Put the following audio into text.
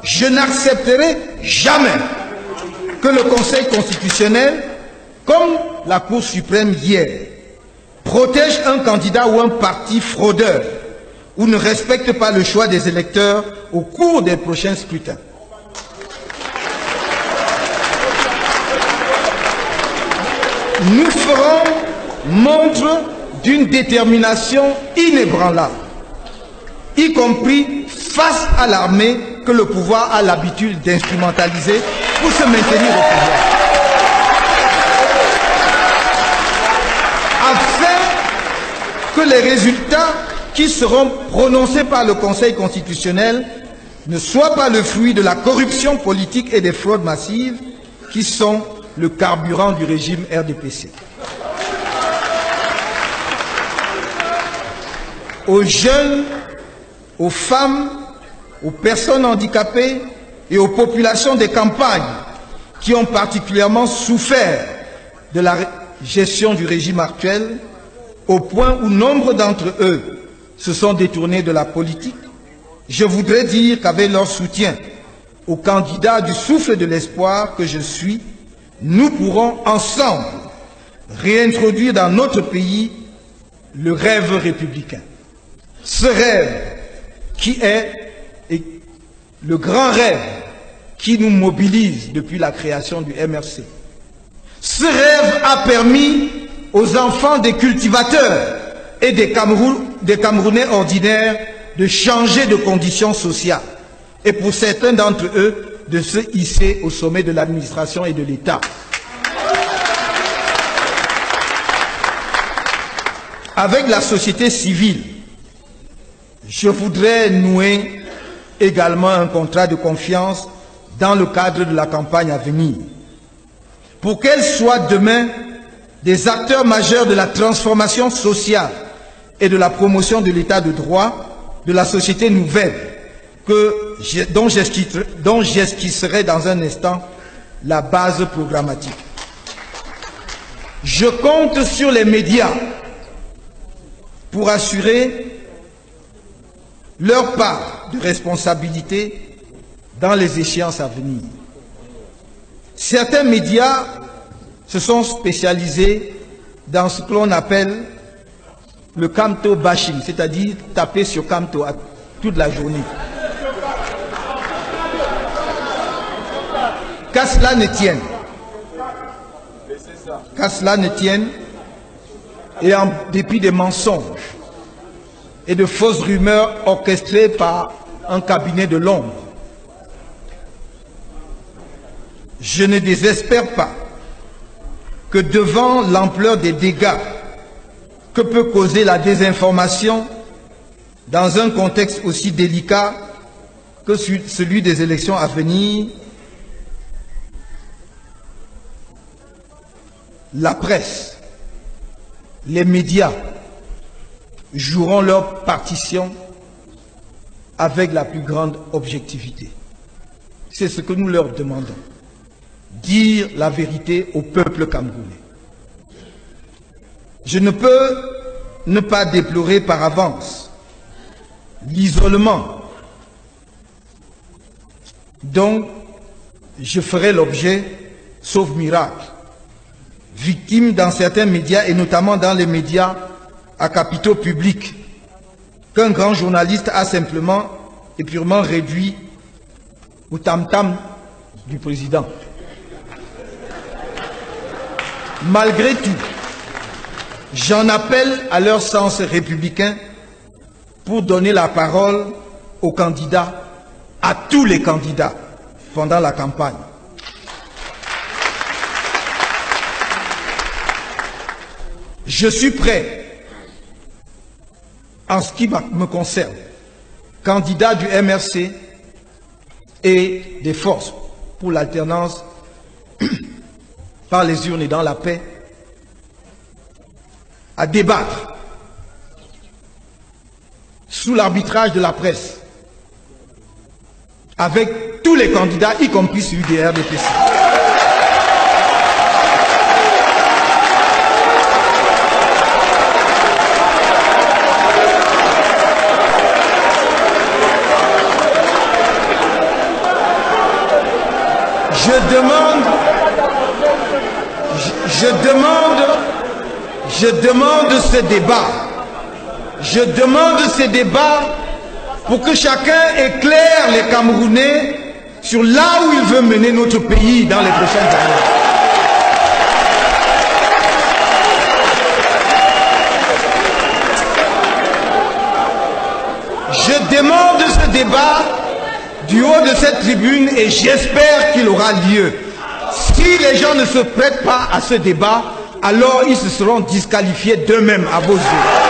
Je n'accepterai jamais que le Conseil constitutionnel, comme la Cour suprême hier, protège un candidat ou un parti fraudeur ou ne respecte pas le choix des électeurs au cours des prochains scrutins. Nous ferons montre d'une détermination inébranlable, y compris face à l'armée que le pouvoir a l'habitude d'instrumentaliser pour se maintenir au pouvoir. Afin que les résultats qui seront prononcés par le Conseil constitutionnel ne soient pas le fruit de la corruption politique et des fraudes massives qui sont le carburant du régime RDPC. Aux jeunes, aux femmes, aux personnes handicapées et aux populations des campagnes qui ont particulièrement souffert de la gestion du régime actuel, au point où nombre d'entre eux se sont détournés de la politique, je voudrais dire qu'avec leur soutien aux candidats du souffle de l'espoir que je suis, nous pourrons ensemble réintroduire dans notre pays le rêve républicain. Ce rêve qui est le grand rêve qui nous mobilise depuis la création du MRC. Ce rêve a permis aux enfants des cultivateurs et des Camerounais ordinaires de changer de conditions sociales et pour certains d'entre eux de se hisser au sommet de l'administration et de l'État. Avec la société civile, je voudrais nouer également un contrat de confiance dans le cadre de la campagne à venir, pour qu'elle soit demain des acteurs majeurs de la transformation sociale et de la promotion de l'état de droit de la société nouvelle, dont j'esquisserai dans un instant la base programmatique. Je compte sur les médias pour assurer leur part de responsabilité dans les échéances à venir. Certains médias se sont spécialisés dans ce que l'on appelle le Camto bashing, c'est-à-dire taper sur Camto toute la journée. Qu'à cela ne tienne. Qu'à cela ne tienne, et en dépit des mensonges et de fausses rumeurs orchestrées par un cabinet de l'ombre, je ne désespère pas que devant l'ampleur des dégâts que peut causer la désinformation dans un contexte aussi délicat que celui des élections à venir, la presse, les médias joueront leur partition avec la plus grande objectivité. C'est ce que nous leur demandons. Dire la vérité au peuple camerounais. Je ne peux ne pas déplorer par avance l'isolement dont je ferai l'objet, sauf miracle, victime dans certains médias et notamment dans les médias à capitaux publics, qu'un grand journaliste a simplement et purement réduit au tam-tam du président. Malgré tout, j'en appelle à leur sens républicain pour donner la parole aux candidats, à tous les candidats, pendant la campagne. Je suis prêt, en ce qui me concerne, candidat du MRC et des forces pour l'alternance par les urnes et dans la paix, à débattre sous l'arbitrage de la presse avec tous les candidats, y compris celui des RDPC. Je demande ce débat. Je demande ce débat pour que chacun éclaire les Camerounais sur là où il veut mener notre pays dans les prochaines années. Je demande ce débat du haut de cette tribune et j'espère qu'il aura lieu. Si les gens ne se prêtent pas à ce débat, alors ils se seront disqualifiés d'eux-mêmes à vos yeux.